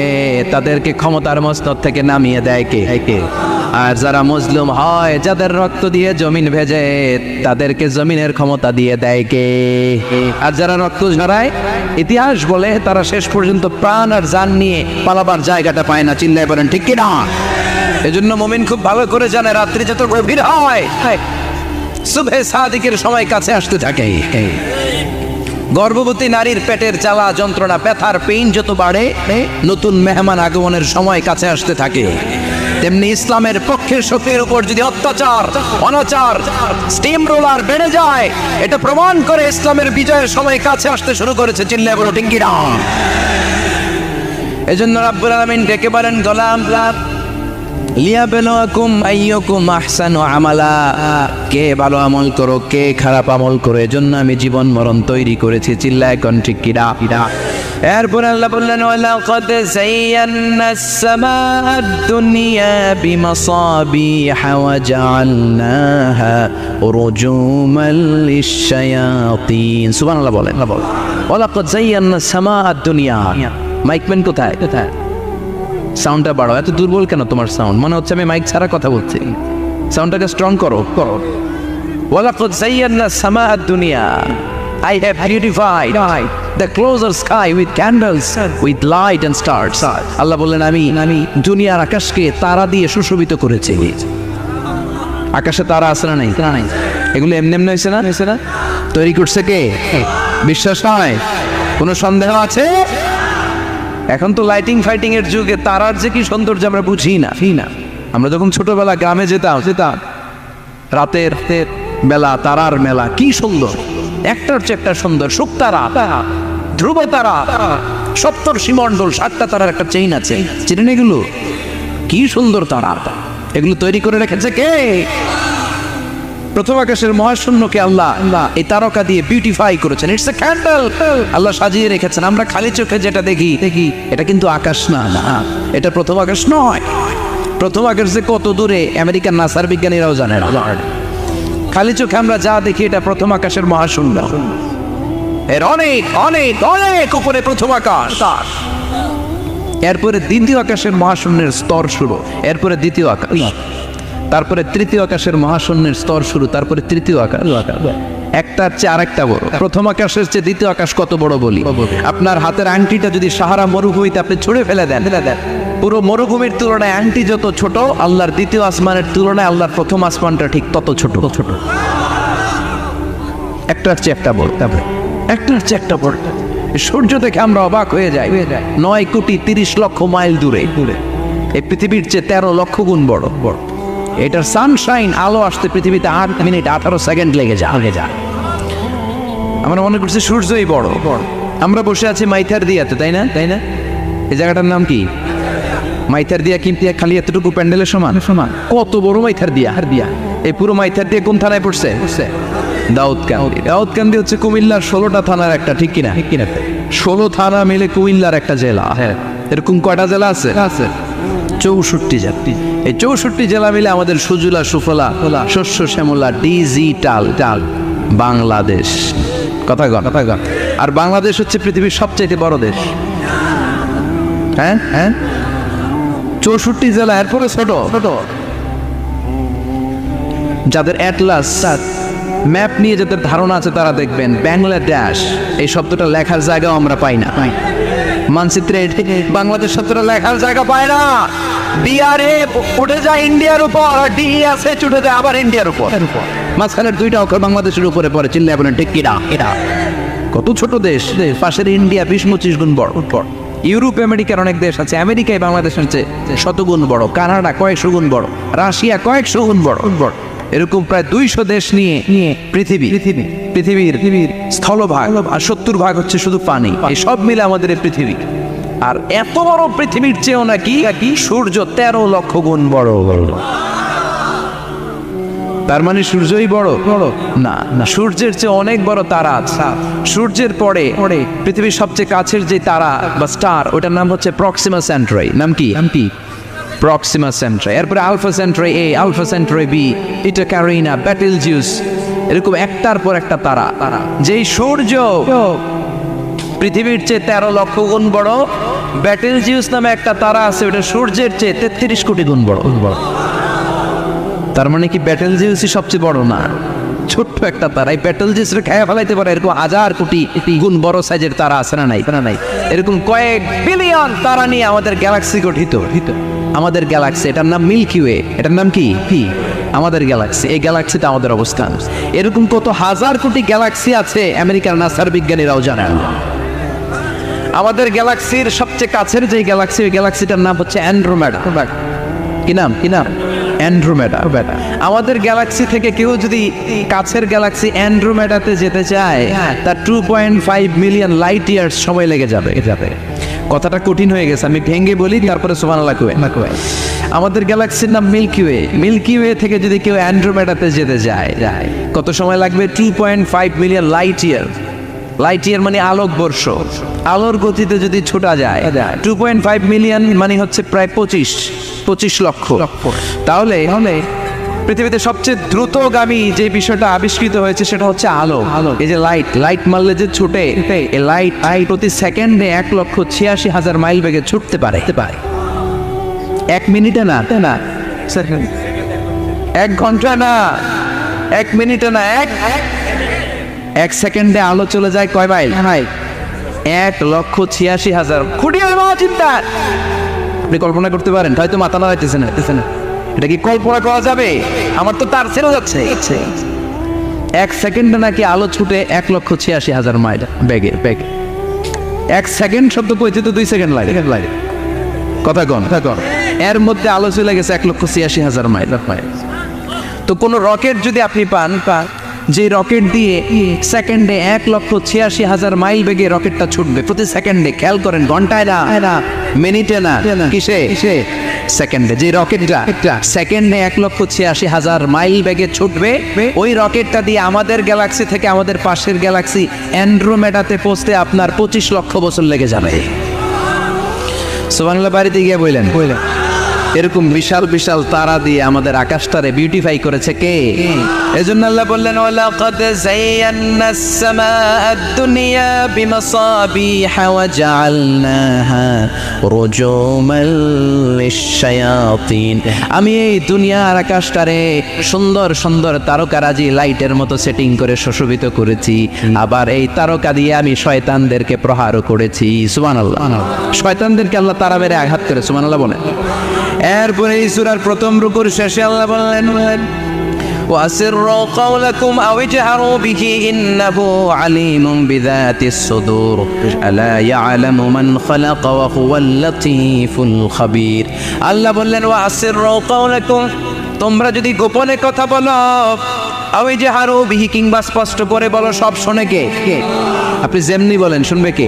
তাদেরকে ক্ষমতার মস্তক থেকে নামিয়ে দেয় কে? আর যারা মজলুম হয়, যাদের রক্ত দিয়ে জমিন ভেজে, তাদেরকে জমিনের ক্ষমতা দিয়ে দেয় কে? আর যারা রক্ত ঝরায়, ইতিহাস বলে তারা শেষ পর্যন্ত প্রাণ আর জান নিয়ে পালাবার জায়গাটা পায় না। চিল্লায় বলেন ঠিক কি না? এজন্য মুমিন খুব ভালো করে জানে, রাত্রি যত গভীর হয়, সুবহে সাদিকের সময় কাছে আসতে থাকে। গর্ভবতী নারীর পেটের জ্বালা যন্ত্রণা, ব্যথার পেইন যত বাড়ে, নতুন মেহমান আগমনের সময় কাছে আসতে থাকে। তেমনি ইসলামের পক্ষের শক্তির উপর যদি অত্যাচার, অনাচার, স্টিম রোলার বেড়ে যায়, এটা প্রমাণ করে ইসলামের বিজয়ের সময় কাছে আসতে শুরু করেছে। চিল্লায় বলো ঠিক কি না? এজন্য রাব্বুল আলামিন ডেকে বলেন, গোলাম লিয়াবলুয়াকুম আইয়ুকুম আহসানু আমালা, কে ভালো আমল করো কে খারাপ আমল করো, এজন্য আমি জীবন মরণ তৈরি করেছি। চিল্লায় কোন ঠিক কিনা? এরপর আল্লাহ বললেন ওয়ালাকাদ যায়্যানাস সামাআদ দুনিয়া বিমাসাবিহা ওয়া জাআলনাহা রুজুমান লিশ-শায়াতিন। সুবহানাল্লাহ বলেন। ওয়ালাকাদ যায়্যানাস সামাআদ দুনিয়া। মাইকম্যান কোথায়? সাউন্ডটা বাড়াও। এত দুর্বল কেন তোমার সাউন্ড? মনে হচ্ছে আমি মাইক ছাড়া কথা বলছি। সাউন্ডটাকে স্ট্রং করো। ওয়ালাকাদ যায়্যানাস সামাআদ দুনিয়া, I have beautified the closer sky with candles, with light and stars. আল্লাহ বললেন আমি দুনিয়ার আকাশকে তারা দিয়ে সুশোভিত করেছি। আকাশে তারা আছে না নাই? এগুলো এমনি এমনি হয়েছে না? তৈরি করছে কে? বিশ্বাস হয়? কোনো সন্দেহ আছে? এখন তো লাইটিং ফাইটিং এর যুগে তারার যে কি সৌন্দর্য আমরা বুঝি না। আমরা যখন ছোটবেলা গ্রামে যেতাম রাতের বেলা তারার মেলা, কি সুন্দর, একটার চেয়ে একটা সুন্দর। শুকতারা, ধ্রুব তারা, সপ্তর্ষিমণ্ডল, 7টা তারার একটা চেইন আছে, চিনেন এগুলো? কি সুন্দর তারা। এগুলো তৈরি করে রেখেছে কে? প্রথম আকাশের মহাশূন্যকে আল্লাহ এই তারকা দিয়ে বিউটিফাই করেছেন। It's a candle. আল্লাহ সাজিয়ে রেখেছেন। আমরা খালি চোখে যেটা দেখি এটা কিন্তু আকাশ না, এটা প্রথম আকাশ নয়। প্রথম আকাশ যে কত দূরে আমেরিকান নাসার বিজ্ঞানীরাও জানে না। খালি চোখে আমরা যা দেখি এটা প্রথম আকাশের মহাশূন্য। এর অনেক অনেক অনেক উপরে প্রথম আকাশ। এরপরে দ্বিতীয় আকাশের মহাশূন্যের স্তর শুরু, এরপরে দ্বিতীয় আকাশ, তারপরে তৃতীয় আকাশের মহাশূন্যের স্তর শুরু, তারপরে তৃতীয় আকাশ। একটার চেয়ে আরেকটা বড়। প্রথম আকাশের চেয়ে দ্বিতীয় আকাশ কত বড় বলি? আপনার হাতের আংটিটা যদি সাহারা মরুভূমিতে আপনি ছুঁড়ে ফেলে দেন, পুরো মরুভূমির তুলনায় আংটি যত ছোট, আল্লাহর দ্বিতীয় আসমানের তুলনায় আল্লাহর প্রথম আসমানটা ঠিক তত ছোট। একটার চেয়ে একটা বড়, একটার চেয়ে একটা বড়। সূর্য দেখে আমরা অবাক হয়ে যাই। 9,30,00,000 মাইল দূরে, এই পৃথিবীর চেয়ে 13 লক্ষ গুণ বড়। এটার সানশাইন, আলো আসতে পৃথিবীতে 8 মিনিট 18 সেকেন্ড লেগে যায়। আমরা মনে করছি সূর্যই বড়। আমরা বসে আছি মাইথার দিয়াতে, তাই না? এই জায়গাটার নাম কি? মাইথার দিয়া। কিন্তু খালি এতটুকু প্যান্ডেলের সমান। কত বড় মাইথার দিয়া! এই পুরো মাইথার দিয়া কোন থানায় পড়ছে? দাউদকান্দি হচ্ছে কুমিল্লার 16টা থানার একটা, ঠিক কিনা? 16 থানা মিলে কুমিল্লার একটা জেলা। এরকম কয়টা জেলা আছে? 64 জেলা। এই 64 জেলা মিলে আমাদের সুজলা সুফলা শস্য শ্যামলা ডিজিটাল বাংলাদেশ। কথা গণ। আর বাংলাদেশ হচ্ছে পৃথিবীর সবচেয়ে বড় দেশ। হ্যাঁ, 64 জেলা, এরপরে ছোট। যাদের অ্যাটলাস ম্যাপ নিয়ে যাদের ধারণা আছে তারা দেখবেন বাংলাদেশ এই শব্দটা লেখার জায়গাও আমরা পাই না। মানচিত্রে বাংলাদেশ শব্দটা লেখার জায়গা পায় না। বিআরএ উঠে যায় ইন্ডিয়ার উপর, ডিএসএ উঠে যায় আবার ইন্ডিয়ার উপর। মাঝখানের 2টা অক্ষর বাংলাদেশের উপরে পড়ে। চিল্লায় বলেন ঠিক কিনা? এটা কত ছোট দেশ। পাশের ইন্ডিয়া 20-25 গুণ বড়। ইউরোপ আমেরিকার অনেক দেশ আছে, আমেরিকায় বাংলাদেশের চেয়ে 100 গুণ বড়। কানাডা কয়েকশো গুণ বড়। রাশিয়া কয়েকশো গুণ বড়। এরকম প্রায় 200 দেশ নিয়ে পৃথিবীর স্থলভাগ আর 70% হচ্ছে শুধু পানি। এই সব মিলে আমাদের এই পৃথিবী। আর এত বড় পৃথিবীর চেয়েও নাকি সূর্য 13 লক্ষ গুণ বড়। তার মানে সূর্যই বড় না? সূর্যের চেয়ে অনেক বড় তারা আছে। সূর্যের পরে পৃথিবীর সবচেয়ে কাছের যে তারা বা স্টার, ওটার নাম হচ্ছে প্রক্সিমা সেন্ট্রাই। নাম কি? প্রক্সিমা সেন্ট্রাই। এরপরে আলফা সেন্ট্রাই এ, আলফা সেন্ট্রাই বি, ইটা ক্যারিনা, বেটেলজিউস, এরকম একটার পর একটা তারা। যেই সূর্য পৃথিবীর চেয়ে 13 লক্ষ গুণ বড়, বেটেলজিউস নামে একটা তারা আছে, ওটা সূর্যের চেয়ে 33 কোটি গুণ বড়। তার মানে কি বেটেলজিউসই সবচেয়ে বড় না? ছোট্ট একটা তারা। এই বেটেলজিউসরে খেয়ে ফেলাইতে পারে এরকম 1000 কোটি গুণ বড় সাইজের তারা আছে না নাই? এরকম কয়েক বিলিয়ন তারা নিয়ে আমাদের গ্যালাক্সি গঠিত। আমাদের গ্যালাক্সি, এটার নাম মিল্কি ওয়ে। এটার নাম কি? আমাদের গ্যালাক্সি। এই গ্যালাক্সিতে আমাদের অবস্থান। এরকম কত হাজার কোটি গ্যালাক্সি আছে আমেরিকার নাসার বিজ্ঞানীরাও জানেন। আমাদের গ্যালাক্সির সবচেয়ে কাছের যে গ্যালাক্সি, ওই গ্যালাক্সিটার নাম হচ্ছে অ্যান্ড্রোমেডা। কি নাম? অ্যান্ড্রোমেডা। আমাদের গ্যালাক্সি থেকে কেউ যদি কাছের গ্যালাক্সি অ্যান্ড্রোমেডাতে যেতে চায়, তার 2.5 মিলিয়ন লাইট ইয়ার্স সময় লেগে যাবে। কথাটা কঠিন হয়ে গেছে, আমি ভেঙে বলি তারপরে সুবহানাল্লাহ কই। আমাদের গ্যালাক্সির নাম মিল্কি ওয়ে। মিল্কি ওয়ে থেকে যদি কেউ অ্যান্ড্রোমেডাতে যেতে যায়, কত সময় লাগবে? 2.5 million light year. Light year মানে আলোক বর্ষ। আলোর গতিতে যদি ছোটা যায় 2.5 মিলিয়ন মানে হচ্ছে প্রায় 25 লক্ষ। তাহলে পৃথিবীতে সবচেয়ে দ্রুতগামী যে বিষয়টা আবিষ্কৃত হয়েছে সেটা হচ্ছে আলো। এই যে লাইট মারলে যে ছুটে, এই লাইট প্রতি সেকেন্ডে 1,86,000 মাইল বেগে ছুটতে পারে। 1 মিনিটে না, 1 ঘন্টা না, 1 মিনিটে না, 1 সেকেন্ডে আলো চলে যায় কয় মাইল? 1,86,000। খুঁটিয়ে চিন্তা আপনি কল্পনা করতে পারেন? হয়তো মাথা নাড়াইতেছে না। এটা কি কল্পনা করা যাবে? আমার তো তার ছেড়ে যাচ্ছে। 1 সেকেন্ডে নাকি আলো ছুটে 1,86,000 মাইল বেগে। 1 সেকেন্ড শব্দ কইতে তো 2 সেকেন্ড লাগে। কথা কন। এর মধ্যে আলো চলে গেছে 1,86,000 মাইল। তো কোন রকেট যদি আপনি পান, যে রকেট দিয়ে সেকেন্ডে 1,86,000 মাইল বেগে রকেটটা ছুটবে প্রতি সেকেন্ডে, খেয়াল করেন, ঘন্টায় না, মিনিটে না, কিসে? সেকেন্ডে। যে রকেটটা সেকেন্ডে 1,86,000 মাইল বেগে ছুটবে, ওই রকেটটা দিয়ে আমাদের গ্যালাক্সি থেকে আমাদের পাশের গ্যালাক্সি অ্যান্ড্রোমেডাতে পৌঁছতে আপনার 25 লক্ষ বছর লেগে যাবে। সুবহানাল্লাহ বাড়িতে গিয়ে বললেন, এরকম বিশাল বিশাল তারা দিয়ে আমাদের আকাশটারে বিউটিফাই করেছে কে? এজন্য আল্লাহ বললেন, ওয়ালাকাদ যায়্যানাস সামাআদ দুনিয়া বিমাসাবিহা ওয়া জাআলনাহা রুজুমাল লিশ-শায়াতিন। আমি এই দুনিয়ার আকাশটারে সুন্দর সুন্দর তারকারাজি লাইটের মতো সেটিং করে সুশোভিত করেছি, আবার এই তারকা দিয়ে আমি শয়তানদেরকে প্রহারও করেছি। সুবহানাল্লাহ। শয়তানদেরকে আল্লাহ তারা মেরে আঘাত করে। সুবহানাল্লাহ বলেন। এরপরে এই সূরার প্রথম রুকুর শেষে আল্লাহ বললেন, وَأَسِرُّوا قَوْلَكُمْ أَوْ اجْهَرُوا بِهِ إِنَّهُ عَلِيمٌ بِذَاتِ الصُّدُورِ أَلَا يَعْلَمُ مَنْ خَلَقَ وَهُوَ اللَّطِيفُ الْخَبِيرُ। আল্লাহ বললেন, وَأَسِرُّوا قَوْلَكُمْ, তোমরা যদি গোপনে কথা বলো, আও ইজহারু বিহি, কিংবা স্পষ্ট করে বলো, সব শোনে কে? আপনি যেমনি বলেন শুনবে কে?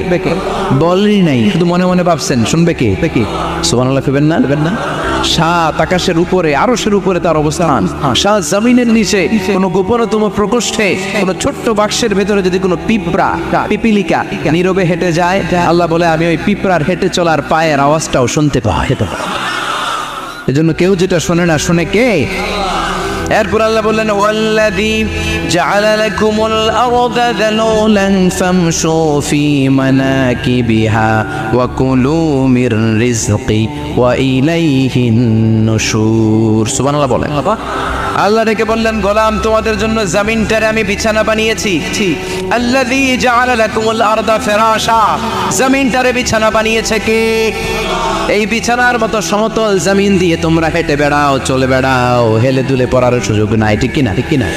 বলেনই নাই, শুধু মনে মনে ভাবছেন, শুনবে কে? সুবহানাল্লাহ কইবেন না? সাত আকাশের উপরে, আরশের উপরে তার অবস্থান, সাত জমিনের নিচে কোনো গোপনতম প্রকোষ্ঠে, কোনো ছোট্ট বাক্সের ভেতরে যদি কোনো পিপিলিকা নীরবে হেঁটে যায়, আল্লাহ বলে আমি ওই পিঁপড়ার হেঁটে চলার পায়ের আওয়াজটাও শুনতে পাই। এজন্য কেউ যেটা শোনে না, শোনে কে? এরপর আল্লাহ বললেন, ওয়াল্লাযী জাআলা লাকুমুল আরদা যালুলান ফামশু ফি মানাকিবিহা ওয়া কুলু মির রিজকি ওয়া ইলাইহিন নুশুর। সুবহানাল্লাহ বলেন। আল্লাহ ডেকে বললেন, গোলাম, তোমাদের জন্য জমিনটারে আমি বিছানা বানিয়েছি। আল্লাযী জাআলা লাকুমুল আরদা ফিরাশা, জমিনটারে বিছানা বানিয়েছে কে? এই বিছানার মতো সমতল জমিন দিয়ে তোমরা হেঁটে বেড়াও, চলে বেড়াও, হেলে দুলে পড়ার সুযোগ নাই, ঠিক কিনা?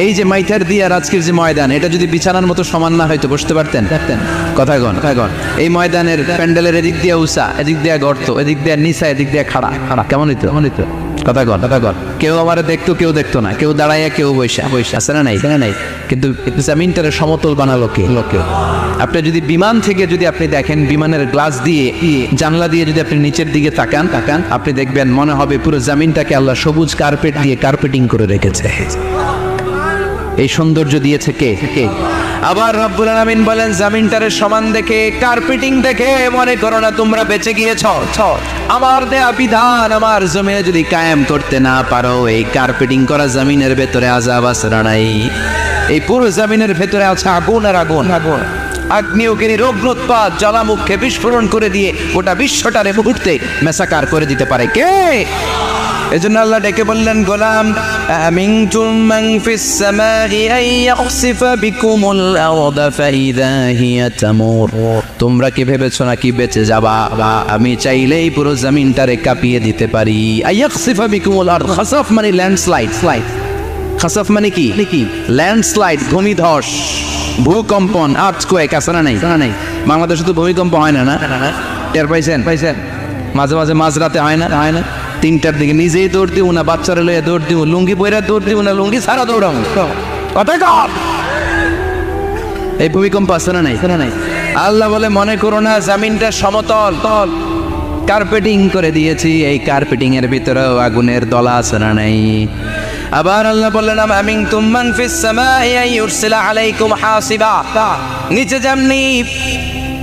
এই যে মাইথার দিয়ে আর আজকের যে ময়দান, এটা যদি বিছানার মতো সমান না হয়তো বসতে পারতেন? কথা গণ। এই ময়দানের প্যান্ডেলের এদিক দিয়ে উঁচা, এদিক দিয়ে গর্ত, এদিক দিয়ে নিচা, এদিক দিয়ে খাড়া। কেমন হইতো? কথা গণ। কেউ আমারে দেখতো, কেউ দেখতো না, কেউ দাঁড়াইয়া, কেউ বৈশা আছে না নাই? কিন্তু জমিনটারে সমতল বানালো কে? আপনি যদি বিমান থেকে যদি আপনি দেখেন, বিমানের গ্লাস দিয়ে, জানলা দিয়ে যদি আপনি নিচের দিকে তাকান, আপনি দেখবেন মনে হবে পুরো জমিনটাকে আল্লাহ সবুজ কার্পেট দিয়ে কার্পেটিং করে রেখেছে। এই সৌন্দর্য দিয়েছে কে? আবার রব্বুল আলামিন বলেন, জমিনটারে সমান দেখে, কার্পেটিং দেখে মনে করো না তোমরা বেঁচে গিয়েছ। আমার দেয়া বিধান আমার জমিনে যদি কায়েম করতে না পারো, এই কার্পেটিং করা জমিনের ভেতরে আযাব আসরা নাই। এই পুরো জমিনের ভেতরে আছে আগুন আর আগুন। আগ্নেয়গিরি রোগ্নোৎপাত জ্বালামুখে বিস্ফোরণ করে দিয়ে গোটা বিশ্বটারে মুহূর্তে মেসাকার করে দিতে পারে কে? এজন্য আল্লাহ ডেকে বললেন, গোলাম, আমিনতুম মান ফিস সামাই আন ইয়াখসিফা বিকুমুল আরদা ফাইযা হিয়া তামুর। তোমরা কি ভেবেছো নাকি বেঁচে যাবা? আমি চাইলেই পুরো জমিনটারে কাঁপিয়ে দিতে পারি। আয়াখসিফা বিকুমুল আরদ, খাসাফ মানে ল্যান্ডস্লাইড। খাসাফ মানে কি? ল্যান্ডস্লাইড, ভূমিধস, ভূকম্পন, আর্থকোয়েক আছে না নাই? বাংলাদেশে তো ভূমিকম্প হয় না? টের পাইছেন? মাঝে মাঝে মাঝরাতে হয় না? 3টার দিকে নিজেই দৌড় দিব না, বাচ্চারা লইয়া দৌড় দিব, লুঙ্গি পইরা দৌড় দিব না, লুঙ্গি ছাড়া দৌড়াম। কথা কর। এই ভূমিকম্প আছে না নাই? আল্লাহ বলে মনে করো না জমিনটা সমতল, কার্পেটিং করে দিয়েছি, এই কার্পেটিং এর ভিতরেও আগুনের দলা আছে না নাই। আবার আল্লাহ বললেন আমিনতুম মান ফিস সামাই ইউরসিলা আলাইকুম হাসিবা, নিচে যেমনি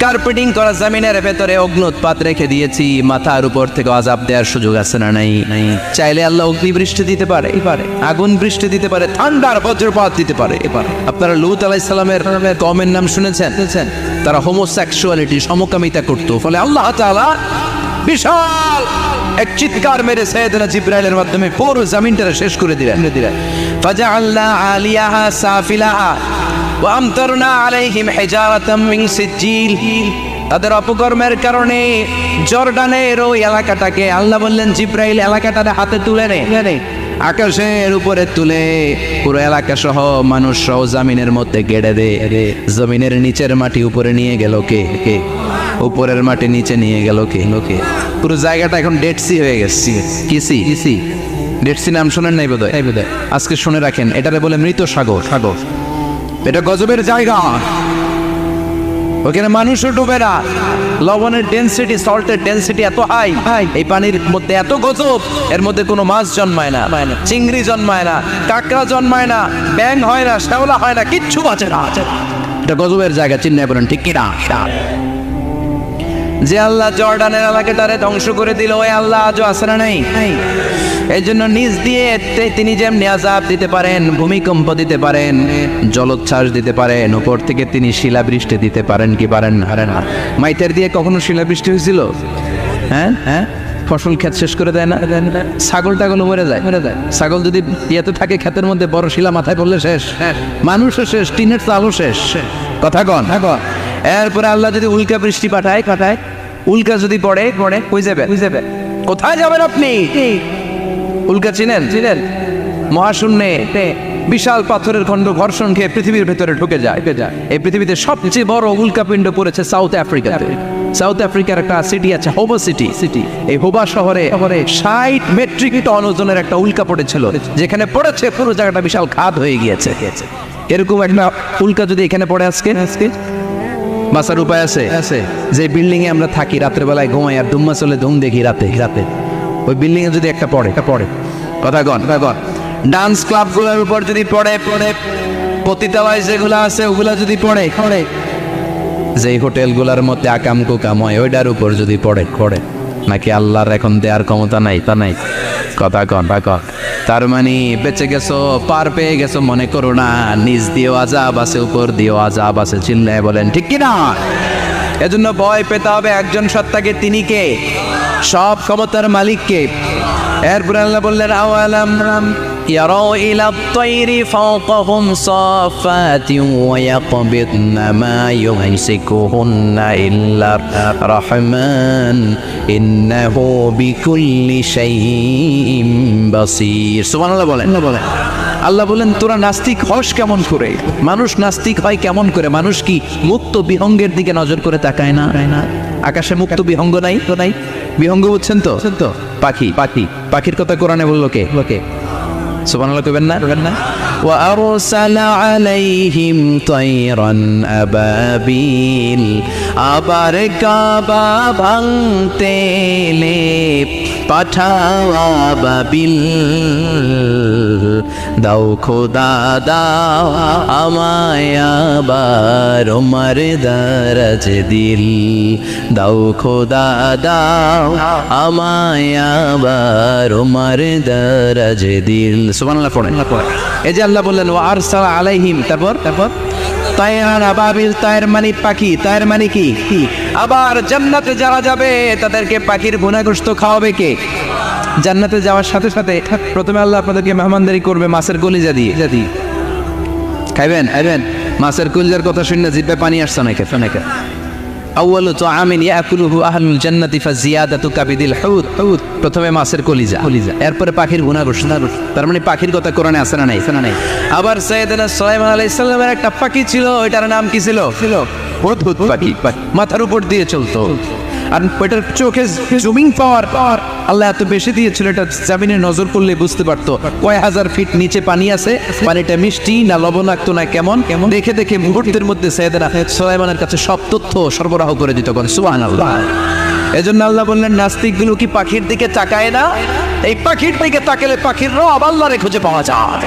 কার্পেটিং করা জমিনের ভেতরে অগ্নুৎপাত রেখে দিয়েছি, মাথার উপর থেকে আযাব দেওয়ার সুযোগ আছে না নাই? চাইলে আল্লাহ অগ্নি বৃষ্টি দিতে পারে, আগুন বৃষ্টি দিতে পারে, ঠান্ডার বজ্রপাত দিতে পারে। আপনারা লূত আলাইহিস সালামের কওমের নাম শুনেছেন? তারা হোমোসেক্সুয়ালিটি, সমকামিতা করত, ফলে আল্লাহ তাআলা বিশাল এক চিৎকার মেরে সাইয়েদনা জিবরাইলের মাধ্যমে পুরো জমিনটা শেষ করে দিলেন। ফাজআলনা আলিয়াহা সাফিলাহা ওয়া আমতারনা আলাইহিম হিজারাতাম মিন সিজ্জিল। তাদের অপকর্মের কারণে জর্ডানের ওই এলাকাটাকে আল্লাহ বললেন জিবরাইল এলাকাটাকে হাতে তুলে নে, আকাশের উপরে তুলে পুরো এলাকা সহ মানুষ সহ জমিনের মধ্যে গেড়ে দে। জমিনের নিচের মাটি উপরে নিয়ে গেল কে? উপরের মাটি নিচে নিয়ে গেল কে? পুরো জায়গাটা এখন ডেড সি হয়ে গেছে। কিসি ডেড সি নাম শোনেন নাই বোধহয়? আজকে শুনে রাখেন, এটারে বলে মৃত সাগর। এটা গজবের জায়গা, ওখানে মানুষও ডুবে না। লবণের ডেনসিটি, সল্টের ডেনসিটি এত হাই, এই পানির মধ্যে এত গজব, এর মধ্যে কোনো মাছ জন্মায় না, চিংড়ি জন্মায় না, কাঁকড়া জন্মায় না, ব্যাং হয় না, শ্যাওলা হয় না, কিচ্ছু বাঁচে না। এটা গজবের জায়গা, চিন্তায় বলেন ঠিক কিনা? যে আল্লাহ জর্ডানের এলাকাটারে ধ্বংস করে দিল, ওই আল্লাহ আজও আছে না নাই? এই জন্য নিজ দিয়ে তিনি যেমনি আযাব দিতে পারেন, ভূমিকম্প দিতে পারেন, জলোচ্ছ্বাস দিতে পারেন, উপর থেকে তিনি শিলাবৃষ্টি দিতে পারেন কি পারেন না? মাইতের দিয়ে কখনো শিলাবৃষ্টি হয়েছিল? হ্যাঁ, ফসল ক্ষেত শেষ করে দেয় না? ছাগল টাগল মরে যায়। ছাগল যদি ইয়েতে থাকে ক্ষেতের মধ্যে, বড় শিলা মাথায় পড়লে শেষ, মানুষও শেষ, টিনের চালও শেষ। কথা কন। এরপরে আল্লাহ যদি উল্কা বৃষ্টি পাঠায়, উল্কা যদি পড়ে কই যাবে? কোথায় যাবেন আপনি? উল্কা চিনেন? মহাশূন্যে বিশাল পাথরের খণ্ড ঘর্ষণ খেয়ে পৃথিবীর ভেতরে ঢুকে যায়। এই পৃথিবীতে সবচেয়ে বড় উল্কাপিণ্ড পড়েছে সাউথ আফ্রিকাতে। সাউথ আফ্রিকার একটা সিটি আছে, হোবা সিটি। এই হোবা শহরে 60 মেট্রিক টন ওজনের একটা উল্কা পড়েছিল, যেখানে পড়েছে পুরো জায়গাটা বিশাল খাদ হয়ে গিয়েছে। এরকম একটা উল্কা যদি এখানে পড়ে আজকে বাঁচার উপায় আছে? যে বিল্ডিং এ আমরা থাকি, রাতের বেলায় ঘুমাই আর দুম্মা চলে ধুম দেখি রাতে, ওই বিল্ডিং এ যদি একটা পড়ে, কথা কন, ডান্স ক্লাব গুলোর উপর যদি পড়ে, পতিতালয় যেগুলো আছে ওগুলা যদি পড়ে, যে হোটেল গুলার মধ্যে আকাম কুকাম হয় ওইটার উপর যদি পড়ে, নাকি আল্লাহর এখন দেওয়ার ক্ষমতা নাই? তা নাই। কথা কন। তার মানে বেঁচে গেছো, পার পেয়ে গেছো মনে করো না, নিজ দিয়েও আযাব আছে, উপর দিয়েও আযাব আছে। চিল্লায় বলেন ঠিক কিনা? এজন্য ভয় পেতে হবে একজন সত্তাকে, তিনি কে? সব ক্ষমতার মালিক কে? এরপর আল্লাহ বললেন আওয়ালাম ইয়ারাউ ইলা আত-তায়রি ফাওকাহুম সাফাতিন ওয়া ইয়াকবিদনা মা ইউমসিকুহুন্না ইল্লা আর-রাহমান ইন্নাহু বিকুল্লি শাইইন বাসীর। সুবহানাল্লাহ বলেন। আল্লাহ বলেন তোরা নাস্তিক হস কেমন করে? মানুষ নাস্তিক হয় কেমন করে? মানুষ কি মুক্ত বিহঙ্গের দিকে নজর করে তাকায় না? আকাশে মুক্ত বিহঙ্গ নাই? বিহঙ্গ বুঝছেন তো? পাখির কথা কোরআনে বললো কে? সুবহানাল্লাহ কইবেন না? ওয়া আরসালা আলাইহিম তায়রান আবাবিল, আবার কাবা ভাঙতে এলে পাঠাও আবাবিল। দাও খোদা দাও আমায় আবার ওমর দরজ দিল, দাও খোদা দাও আমায় আবার ওমর দরজ দিল। সুবহানাল্লাহ পড়েন। এই যে আল্লাহ বললেন ওয়া আরসালা আলাইহিম, তারপর তায়রান আবাবিল, তায়ের মানে পাখি, তায়ের মানে কি? আবার জান্নাতে যারা যাবে তাদেরকে পাখির ভুনা গোশত খাওয়াবে কে? জান্নাতে যাওয়ার সাথে সাথে প্রথমে আল্লাহ আপনাদেরকে মেহমানদারি করবে মাছের কলিজা দিয়ে। খাইবেন? মাছের কলিজার কথা শুনে জিভে পানি আসছে না? খেতে আউয়ালু তুআমিন ইয়াকুলুহু আহলুল জান্নাতি ফাজিয়াদাতু কাবিদিল হুত। প্রথমে মাছের কলিজা, এরপরে পাখির ভুনা গোশত। তার মানে পাখির কথা কোরআনে আছে না নাই? আবার সাইয়েদনা সুলাইমান আলাইহিস সালামের একটা পাখি ছিল, ওইটার নাম কি ছিল? হুদহুদ পাখি। মাথার উপর দিয়ে চলতো। আর ওইটার চোখে জুমিং পাওয়ার আল্লাহ এত বেশি দিয়েছিল, এটা জামিনে নজর করলে বুঝতে পারতো কয় হাজার ফিট নিচে পানি আছে, পানিটা মিষ্টি না লবণাক্ত না কেমন দেখে দেখে মুহূর্তের মধ্যে সাইয়েদনা সুলাইমানের কাছে সব তথ্য সরবরাহ করে দিত। সুবহানাল্লাহ। এজন্য আল্লাহ বললেন নাস্তিকগুলো কি পাখির দিকে তাকায় না? এই পাখির দিকে তাকালে পাখির রব আল্লাহরে খুঁজে পাওয়া যায়।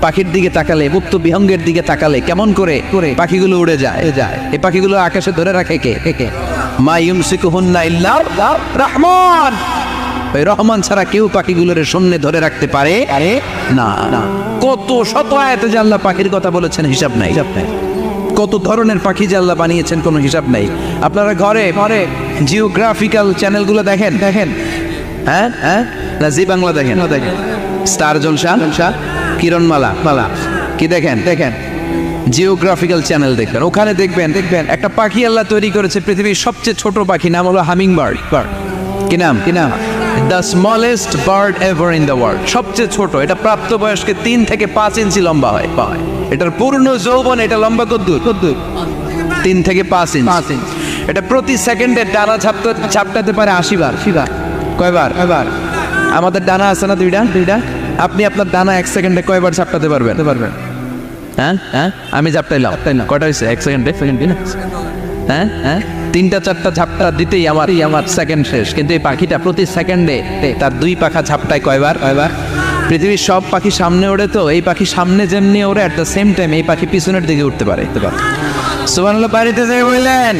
পাখির দিকে তাকালে, মুক্ত বিহঙ্গের দিকে তাকালে কেমন করে পাখিগুলো উড়ে যায়। এই পাখিগুলো আকাশে ধরে রাখে কে? মা ইউমসিকুহুন্না ইল্লা রহমান। ওই রহমান ছাড়া কেউ পাখিগুলোর সামনে ধরে রাখতে পারে না। কত শত আয়াতে যে আল্লাহ পাখির কথা বলেছেন হিসাব নাই। কত ধরনের পাখি যে আল্লাহ বানিয়েছেন কোনো হিসাব নাই। আপনারা ঘরে জিওগ্রাফিক্যাল চ্যানেলগুলো দেখেন? হ্যাঁ, না জি বাংলা দেখেন? স্টার জলসা, কিরণমালা কি দেখেন? জিওগ্রাফিক্যাল চ্যানেল দেখবেন, ওখানে দেখবেন একটা পাখি আল্লাহ তৈরি করেছে, পৃথিবীর সবচেয়ে ছোট পাখি, নাম হলো হামিং বার্ড। কি নাম? The smallest bird ever in the world. সবচেয়ে ছোট, এটা প্রাপ্তবয়স্কে 3 থেকে 5 ইঞ্চি লম্বা হয়। এটার পূর্ণ যৌবন এটা লম্বা কদ্দুর 3 থেকে 5 ইঞ্চি। এটা প্রতি সেকেন্ডে ডানা ঝাপটাতে পারে 80 বার। কয়বার? আমাদের ডানা আছে না দুইটা। আপনি আপনার ডানা 1 সেকেন্ডে কয়বার ঝাপটাতে পারবেন? হ্যাঁ, আমি ঝাপটাইলাম কয়টা হয়েছে? 1 সেকেন্ডে। হ্যাঁ, 3টা 4টা ঝাপটা দিতেই আমার সেকেন্ড শেষ। কিন্তু এই পাখিটা প্রতি সেকেন্ডে তার 2 পাখা ঝাপটায় কয়বার? পৃথিবীর সব পাখি সামনে ওড়ে, তো এই পাখি সামনে যেমনি ওড়ে, অ্যাট দ্য সেম টাইম এই পাখি পিছনের দিকে উঠতে পারে। সুবহানাল্লাহ। বাড়িতে যাই বললেন।